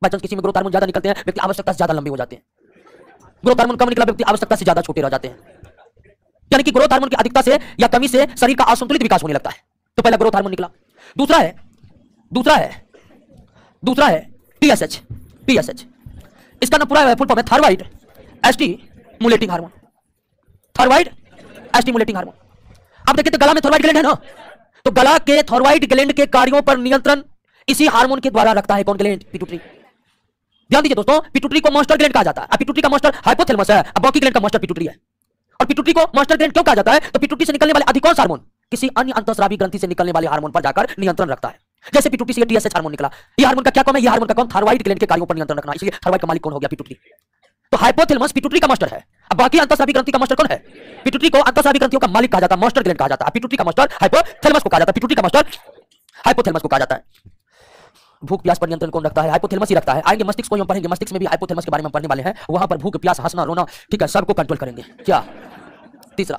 बाई चांस किसी में ग्रोथ हार्मोन ज्यादा निकलते हैं, व्यक्ति आवश्यकता से ज्यादा लंबे हो जाते हैं। ग्रोथ हार्मोन कम निकला, व्यक्ति आवश्यकता से ज्यादा छोटे रह जाते हैं। यानी कि ग्रोथ हार्मोन की अधिकता से या कमी से शरीर का असंतुलित विकास होने लगता है। तो पहला ग्रोथ हार्मोन निकला। दूसरा है टीएसएच। इसका नाम पूरा फुल फॉर्म है thyroid stimulating hormone. Thyroid stimulating hormone. अब देखिए तो गला में थायराइड ग्लैंड है ना, तो गला के थायराइड ग्लैंड के कार्यों पर नियंत्रण इसी हार्मोन के द्वारा रखता है कौन ग्लैंड? पिट्यूटरी। ध्यान दीजिए दोस्तों, पिट्यूटरी को मास्टर ग्लैंड कहा जाता है। अब पिट्यूटरी का मास्टर हाइपोथैलेमस है, अब बाकी ग्लैंड का मास्टर पिट्यूटरी है। और पिट्यूटरी को मास्टर ग्लैंड क्यों कहा जाता है? तो पिट्यूटरी से निकलने वाले अधिकांश हार्मोन किसी अन्य अंतःस्रावी ग्रंथि से निकलने वाले हार्मोन पर जाकर नियंत्रण रखता है। जैसे पिट्यूटरी से टीएसएच हार्मोन निकला, ये हार्मोन का क्या काम है? ये हार्मोन का काम थायराइड ग्लैंड के कार्यों पर नियंत्रण रखना। इसलिए थायराइड का मालिक कौन हो गया? पिट्यूटरी। तो हाइपोथैलेमस पिट्यूटरी का मास्टर है। अब बाकी अंतःस्रावी ग्रंथि का मास्टर कौन है? पिट्यूटरी को अंतःस्रावी ग्रंथियों का मालिक कहा जाता है, मास्टर ग्लैंड कहा जाता है। पिट्यूटरी का मास्टर हाइपोथैलेमस को कहा जाता है, पिट्यूटरी का मास्टर हाइपोथैलेमस को कहा जाता है। भूख प्यास पर नियंत्रण कौन रखता है? हाइपोथैलेमस ही रखता है। आएंगे मस्तिष्क को हम पढ़ेंगे, मस्तिष्क में भी हाइपोथैलेमस के बारे में पढ़ने वाले हैं। वहां पर भूख प्यास हंसना रोना, ठीक है, सबको कंट्रोल करेंगे। क्या? तीसरा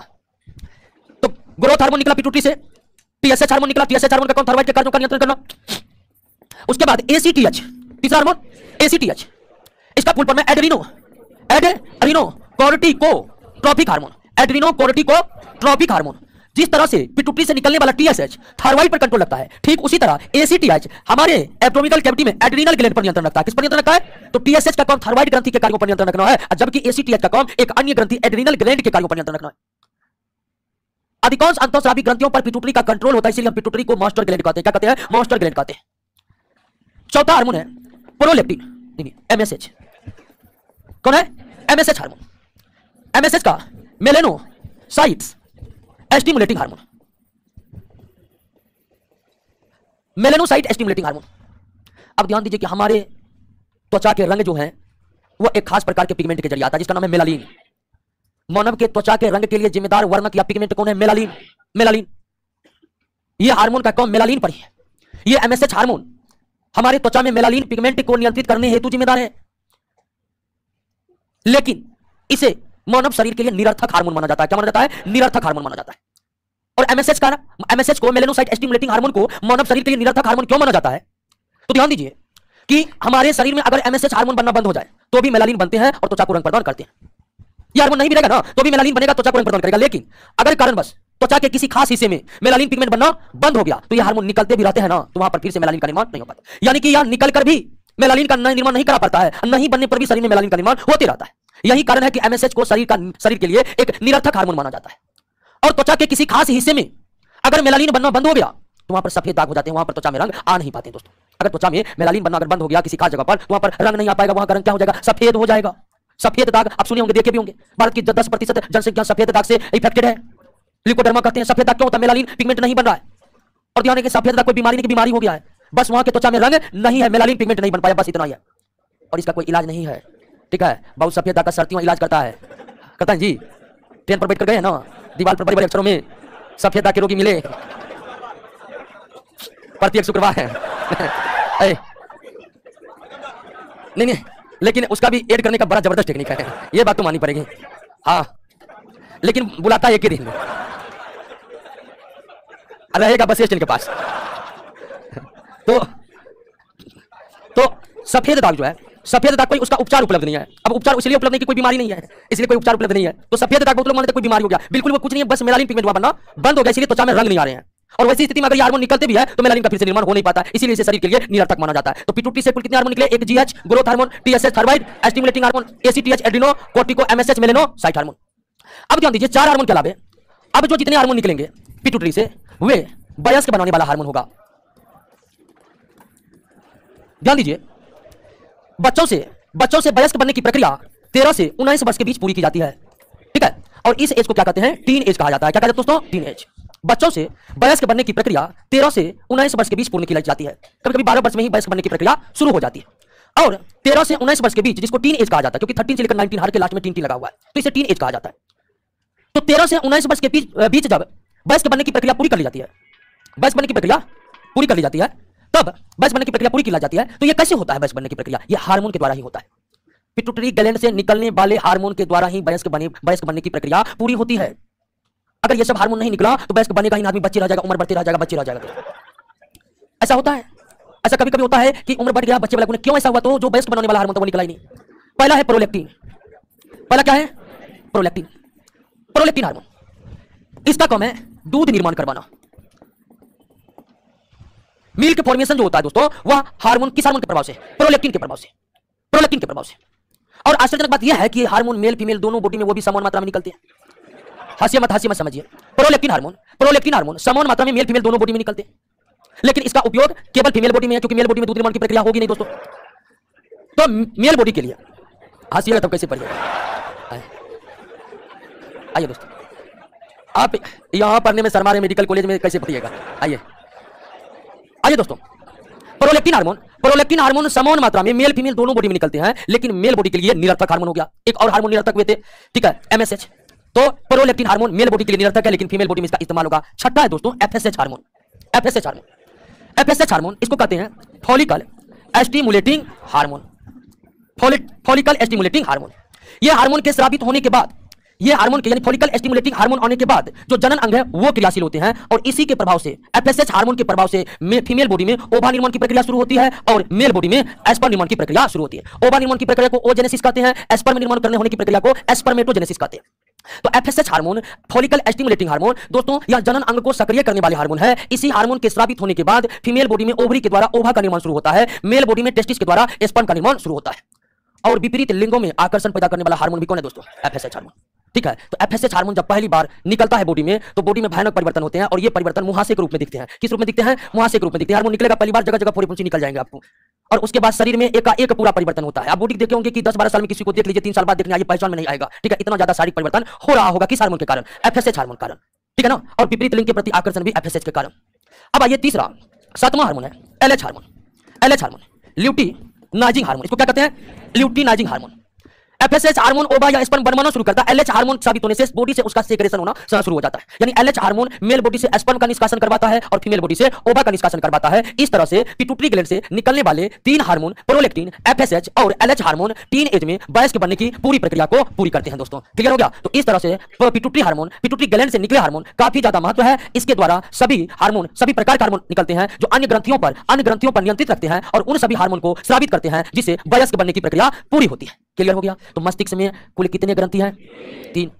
तो ग्रोथ हार्मोन निकला पिट्यूटरी से, टीएसएच हार्मोन निकला। टीएसएच हार्मोन का काम थायराइड के कार्यों का नियंत्रण करना। उसके बाद एसीटीएच, तीसरा हार्मोन एसीटीएच। इसका फुल फॉर्म है एड्रेनोकोर्टिकोट्रोपिक हार्मोन। Adrenocorticotropic hormone. जिस तरह से पिट्यूटरी से निकलने वाला टीएसएच थायराइड पर कंट्रोल रखता है, ठीक उसी तरह एसीटीएच हमारे एब्डोमिनल कैविटी में एड्रीनल ग्लैंड पर नियंत्रण रखता है। किस पर नियंत्रण रखता है? तो टीएसएच का काम थायराइड ग्रंथि के कार्यों पर नियंत्रण रखना है, जबकि एसीटीएच का काम एक अन्य ग्रंथि एड्रीनल ग्लैंड के कार्यों पर नियंत्रण रखना है। अधिकांश अंतःस्रावी ग्रंथियों पर पिट्यूटरी का कंट्रोल होता है, इसलिए हम पिट्यूटरी को मास्टर ग्लैंड कहते हैं। क्या कहते हैं? मास्टर ग्लैंड कहते हैं। चौथा हार्मोन है प्रोलेक्टिन, एमएसएच। कौन है? MSH hormone. एमएसएच का melanocytes stimulating hormone. Melanocyte stimulating hormone. अब ध्यान दीजिए कि हमारे त्वचा के रंग जो हैं वो एक खास प्रकार के पिगमेंट के जरिए आता है जिसका नाम है मेलानिन। मानव के त्वचा के रंग के लिए जिम्मेदार वर्णक या पिगमेंट कौन है? मेलानिन। ये हार्मोन का काम मेलानिन पर ही है। ये एमएसएच हार्मोन हमारे त्वचा में मेलानिन पिगमेंट को नियंत्रित करने हेतु जिम्मेदार है, लेकिन इसे मानव शरीर के लिए निरर्थक हार्मोन माना जाता है। क्या माना जाता है? निरर्थक हार्मोन माना जाता है। और एमएसएच को मेलेनोसाइट स्टिमुलेटिंग हार्मोन को मानव शरीर के लिए निरर्थक हार्मोन क्यों माना जाता है? तो ध्यान दीजिए कि हमारे शरीर में अगर एमएसएच हार्मोन बनना बंद हो जाए तो भी मेलानिन बनते हैं और त्वचा को रंग प्रदान करते हैं। ये हार्मोन नहीं भी रहेगा ना तो भी मेलानिन बनेगा, त्वचा को रंग प्रदान करेगा। लेकिन अगर कारणवश त्वचा के किसी खास हिस्से में मेलानिन पिगमेंट बनना बंद हो गया तो ये हार्मोन निकलते भी रहते हैं ना, तो वहां पर फिर से मेलानिन का निर्माण नहीं हो पाता। यानी कि यह निकलकर भी मेलानिन का निर्माण नहीं करा पाता है, नहीं बनने पर भी शरीर में मेलानिन का निर्माण होते रहता है। यही कारण है कि एमएसएच को शरीर के लिए एक निरर्थक हार्मोन माना जाता है। और त्वचा के किसी खास हिस्से में अगर मेलानिन बनना बंद हो गया तो वहां पर सफेद दाग हो जाते हैं, वहां पर त्वचा में रंग आ नहीं पाते दोस्तों। अगर त्वचा में मेलानिन बनना अगर बंद हो गया किसी खास जगह पर तो वहां पर रंग नहीं आ पाएगा, वहां का रंग क्या हो जाएगा? सफेद हो जाएगा। सफेद दाग आप सुने होंगे, देखे भी होंगे। भारत की 10% जनसंख्या सफेद दाग से इफेक्टेड है। लिकोडर्मा कहते हैं। सफेद दाग क्यों होता है? मेलानिन पिगमेंट नहीं बन रहा है। और ध्यान है कि सफेद दाग कोई बीमारी नहीं की बीमारी हो गया है, बस वहां के त्वचा में रंग नहीं है, मेलानिन पिगमेंट नहीं बन पाया, बस इतना ही है। और इसका कोई इलाज नहीं है, ठीक है। बहुत सफेद दाग का सर्दियों इलाज करता है जी। ट्रेन पर बैठ कर गए ना, दीवार पर बड़े बड़े अक्षरों में सफेद दाग के रोगी मिले प्रत्येक शुक्रवार है। नहीं, लेकिन उसका भी ऐड करने का बड़ा जबरदस्त टेक्निक है, ये बात तो माननी पड़ेगी। हाँ, लेकिन बुलाता है एक ही दिन रहेगा बस स्टैंड के पास। तो सफेद दाग जो है, सफेद दाग कोई उसका उपचार उपलब्ध नहीं है। अब उपचार इसलिए उपलब्ध नहीं कि कोई बीमारी नहीं है, इसलिए कोई उपचार उपलब्ध नहीं है। तो सफेद दाग बहुत लोग मानते हैं कोई बीमारी हो गया, बिल्कुल वो कुछ नहीं है, बस मेलानिन पिगमेंट बनना बंद हो गया, इसलिए त्वचा में रंग नहीं आ रहे हैं। और वैसी स्थिति में अगर ये हार्मोन निकलते भी है तो मेलानिन का फिर से निर्माण हो नहीं पाता, इसीलिए इसे शरीर के लिए निरर्थक माना जाता है। तो पिट्यूटरी से कुल कितने हार्मोन निकले? एक GH growth hormone, TSH thyroid stimulating hormone, ACTH adreno cortico, MSH melanocyte hormone. अब ध्यान दीजिए 4 हार्मोन के अलावा अब जो जितने हार्मोन निकलेंगे पिट्यूटरी से वे वयस्क बनाने वाला हार्मोन होगा। ध्यान दीजिए बच्चों से वयस्क बनने की प्रक्रिया 13 से 19 वर्ष के बीच पूरी की जाती है, ठीक है। और इस एज को क्या कहते हैं? टीन एज कहा जाता है। क्या कहते हैं दोस्तों? Teen age. बच्चों से वयस्क बनने की प्रक्रिया 13 से 19 वर्ष के बीच पूर्ण की जाती है। कभी कभी 12 वर्ष में ही वयस्क बनने की प्रक्रिया शुरू हो जाती है। और 13 से 19 वर्ष के बीच जिसको टीन एज कहा जाता है, क्योंकि 13 से लेकर 19 हर के लास्ट में टीन लगा हुआ है, तो इसे टीन एज कहा जाता है। तो 13 से 19 वर्ष के बीच जब वयस्क बनने की प्रक्रिया पूरी कर ली जाती है, वयस्क बनने की प्रक्रिया पूरी कर ली जाती है, तब वयस्क बनने की प्रक्रिया पूरी की जाती है। तो ये कैसे होता है? वयस्क बनने की प्रक्रिया ये हार्मोन के द्वारा ही होता है। पिट्यूटरी ग्लैंड से निकलने वाले हार्मोन के द्वारा ही वयस्क बनने की प्रक्रिया पूरी होती है। अगर ये सब हार्मोन नहीं निकला तो वयस्क बनेगा ही नहीं, आदमी बच्चे रह जाएगा, उम्र बढ़ते रह जाएगा, बच्चे रह जाएगा। ऐसा होता है। ऐसा कभी कभी होता है कि उम्र बढ़ गया, बच्चे वाला क्यों ऐसा हुआ? तो जो वयस्क बनाने वाला हार्मोन था वो निकला ही नहीं। पहला है प्रोलैक्टिन। पहला क्या है? प्रोलैक्टिन। प्रोलैक्टिन हार्मोन इसका काम है दूध निर्माण करवाना। मिल्क फॉर्मेशन जो होता है दोस्तों वह हार्मोन किस हार्मोन के प्रभाव से? प्रोलैक्टिन के प्रभाव से। प्रोलैक्टिन के प्रभाव से। और आश्चर्यजनक बात यह है कि हार्मोन मेल फीमेल दोनों बॉडी में वो भी समान मात्रा में निकलते हैं। हंसिए मत समझिए। प्रोलैक्टिन हार्मोन समान मात्रा में मेल फीमेल दोनों बॉडी में निकलते हैं, लेकिन इसका उपयोग केवल फीमेल बॉडी में है, क्योंकि मेल बॉडी में दूध निर्माण की प्रक्रिया होगी नहीं दोस्तों। तो मेल बॉडी के लिए हंसिएगा तब कैसे पढ़िएगा? आइए दोस्तों, आप यहां पढ़ने में शर्मा रहे, मेडिकल कॉलेज में कैसे पढ़िएगा? आइए दोस्तों, प्रोलैक्टिन हार्मोन समान मात्रा में मेल फीमेल दोनों बॉडी में निकलते हैं, लेकिन मेल बॉडी के लिए निरर्थक हार्मोन हो गया। एक और हार्मोन निरर्थक हुए थे, ठीक है, एमएसएच। तो प्रोलैक्टिन हार्मोन मेल बॉडी के लिए निरर्थक है, लेकिन फीमेल बॉडी में इसका इस्तेमाल होगा। छठा है दोस्तों एफएसएच हार्मोन। एफएसएच हार्मोन इसको कहते हैं follicle stimulating hormone. Follicle stimulating hormone ये हार्मोन के स्रावित होने के बाद, ये हार्मोन के यानी फॉलिकल स्टिमुलेटिंग हार्मोन आने के बाद जो जनन अंग है वो क्रियाशील होते हैं, और इसी के प्रभाव से एफएसएच हार्मोन के प्रभाव से फीमेल बॉडी में ओवा निर्माण की प्रक्रिया शुरू होती है और मेल बॉडी में एस्पर्म निर्माण की प्रक्रिया शुरू होती है। ओवा निर्माण की प्रक्रिया को ओजेनेसिस कहते हैं, एस्पर्म निर्माण करने होने की प्रक्रिया को एस्पर्मेटोजेनेसिस कहते हैं। तो FSH hormone follicle stimulating hormone दोस्तों यह जनन अंग को सक्रिय करने वाले हार्मोन है। इसी हार्मोन के स्रावित होने के बाद फीमेल बॉडी में ओवरी के द्वारा ओवा का निर्माण शुरू होता है, मेल बॉडी में टेस्टिस के द्वारा स्पर्म का निर्माण शुरू होता है। और विपरीत लिंगों में आकर्षण पैदा करने वाला हार्मोन भी कौन है दोस्तों? एफएसएच हार्मोन, ठीक है। तो एफएसएच हार्मोन जब पहली बार निकलता है बॉडी में, तो बॉडी में भयानक परिवर्तन होते हैं, और ये परिवर्तन मुहासे के रूप में दिखते हैं। किस रूप में दिखते हैं? मुहासे के रूप में दिखते हैं। हार्मोन निकलेगा पहली बार, जगह जगह फोड़े निकल जाएंगे आपको, और उसके बाद शरीर में एक पूरा परिवर्तन होता है। आप बॉडी देखे होंगे कि 10-12 साल में किसी को देख लीजिए, 3 साल बाद देखने आइए पहचान में नहीं आएगा, ठीक है। इतना ज्यादा शारीरिक परिवर्तन हो रहा होगा, किस हार्मोन के कारण? एफएसएच हार्मोन कारण, ठीक है ना। और विपरीत लिंग के प्रति आकर्षण भी एफएसएच के कारण। अब आइए तीसरा, 7वां हार्मोन है एलएच हार्मोन, ल्यूटिनाइजिंग हार्मोन। इसको क्या कहते हैं? Luteinizing hormone. एफएसएच हार्मोन ओवा या स्पर्म बनवाना शुरू करता है, एलएच हार्मोन साबित होने से बॉडी से उसका सेक्रेशन होना शुरू हो जाता है। यानी एलएच हार्मोन मेल बॉडी से स्पर्म का निष्कासन करवाता है और फीमेल बॉडी से ओवा का निष्कासन करवाता है। इस तरह से पिट्यूटरी ग्लैंड से निकलने वाले 3 हार्मोन प्रोलैक्टिन, एफएसएच और एलएच हार्मोन टीन एज में वयस्क बनने की पूरी प्रक्रिया को पूरी करते हैं दोस्तों। क्लियर हो गया? तो इस तरह से पिट्यूटरी ग्लैंड से निकले हार्मोन काफी ज्यादा महत्व है। इसके द्वारा सभी प्रकार के हार्मोन निकलते हैं जो अन्य ग्रंथियों पर नियंत्रित रखते हैं और उन सभी हार्मोन को स्रावित करते हैं, जिससे वयस्क बनने की प्रक्रिया पूरी होती है। क्लियर हो गया? तो मस्तिष्क में कुल कितने ग्रंथि हैं? 3।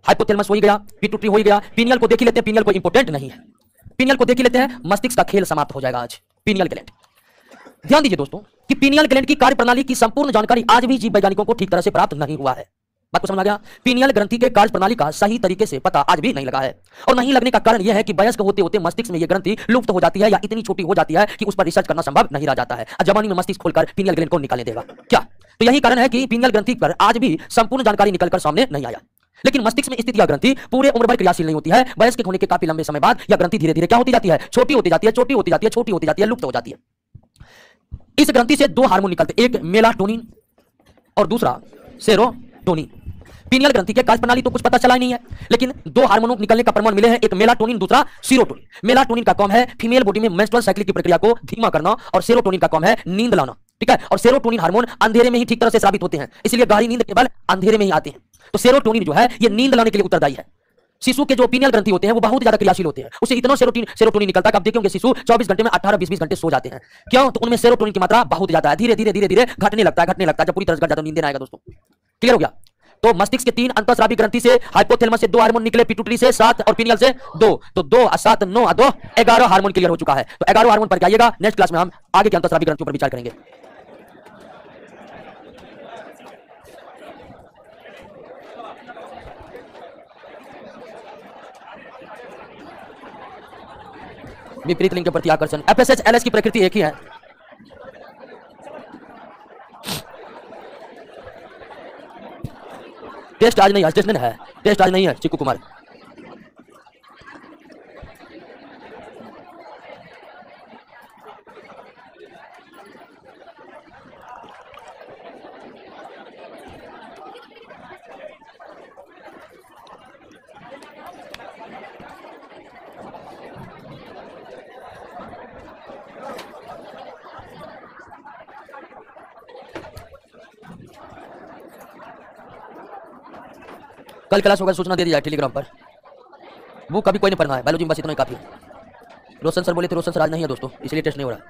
हाइपोथैलेमस हो ही गया, पिट्यूटरी हो ही गया। पीनियल को देख ही लेते हैं, पीनियल को इंपॉर्टेंट नहीं है, पीनियल को देख ही लेते हैं। मस्तिष्क का खेल समाप्त हो जाएगा आज। पीनियल ग्लैंड, ध्यान दीजिए दोस्तों कि पीनियल ग्लैंड की कार्यप्रणाली की संपूर्ण जानकारी आज भी जीव वैज्ञानिकों को ठीक तरह से प्राप्त नहीं हुआ है। बात को समझ आ गया? पीनियल ग्रंथि के कार्यप्रणाली का सही तरीके से पता आज भी नहीं लगा है, और नहीं लगने का कारण यह है कि वयस्क होते होते मस्तिष्क में यह ग्रंथि लुप्त हो जाती है या इतनी छोटी हो जाती है कि उस पर रिसर्च करना संभव नहीं रह जाता है। जवानी में मस्तिष्क खोलकर पीनियल ग्लैंड को निकालने देगा क्या? तो यही कारण है कि पीनियल ग्रंथि पर आज भी संपूर्ण जानकारी निकलकर सामने नहीं आया। लेकिन मस्तिष्क में स्थित यह ग्रंथि पूरे उम्र भर क्रियाशील नहीं होती है। वयस्क होने के काफी लंबे समय बाद यह ग्रंथि धीरे धीरे क्या होती जाती है? छोटी होती जाती है, लुप्त हो जाती है। इस ग्रंथि से 2 हार्मोन निकलते, एक मेलाटोनिन और दूसरा सेरोटोनिन। पीनियल ग्रंथि के कार्यप्रणाली तो कुछ पता चला ही नहीं है, लेकिन 2 हार्मोन निकलने का प्रमाण मिले हैं, एक मेलाटोनिन, दूसरा सेरोटोनिन। मेलाटोनिन का काम है फीमेल बॉडी में मेंस्ट्रुअल साइकिल की प्रक्रिया को धीमा करना, और सेरोटोनिन का काम है नींद लाना, ठीक है। और सेरोटोनिन हार्मोन अंधेरे में ही ठीक तरह से स्रावित होते हैं, इसलिए गहरी नींद केवल अंधेरे में ही आती है। तो सेरोटोनिन जो है ये नींद लाने के लिए उत्तरदायी है। शिशु के जो पीनियल ग्रंथि होते हैं वो बहुत ज्यादा क्रियाशील होते हैं, उसे इतना सेरोटोनिन निकलता है कि आप देखेंगे शिशु 24 घंटे में 18-20 घंटे सो जाते हैं। क्यों? तो उनमें सेरोटोनिन की मात्रा बहुत ज्यादा है, धीरे धीरे घटने लगता है, जब पूरी तरह से घट जाता है नींद नहीं आएगा दोस्तों। क्लियर हो गया? तो मस्तिष्क के 3 अंतःस्रावी ग्रंथि से, हाइपोथैलेमस से 2 हार्मोन निकले, पिट्यूटरी से 7 और पीनियल से 2, तो 2 और 7 9 और 2 11 हार्मोन क्लियर हो चुका है। तो 11 हार्मोन पर आइएगा, नेक्स्ट क्लास में हम आगे के अंतःस्रावी ग्रंथियों पर विचार करेंगे। विपरीत लिंग के प्रति आकर्षण, एफएसएच एलएस की प्रकृति एक ही है। टेस्ट आज नहीं है, टेस्ट नहीं है, टेस्ट आज नहीं है चिक्कू कुमार। कल क्लास होगा, सूचना दे दी जाए टेलीग्राम पर। वो कभी कोई नहीं पढ़ना है, बायोलॉजी में बस इतना ही काफी है। रोशन सर बोले थे, रोशन सर आज नहीं है दोस्तों, इसलिए टेस्ट नहीं हो रहा।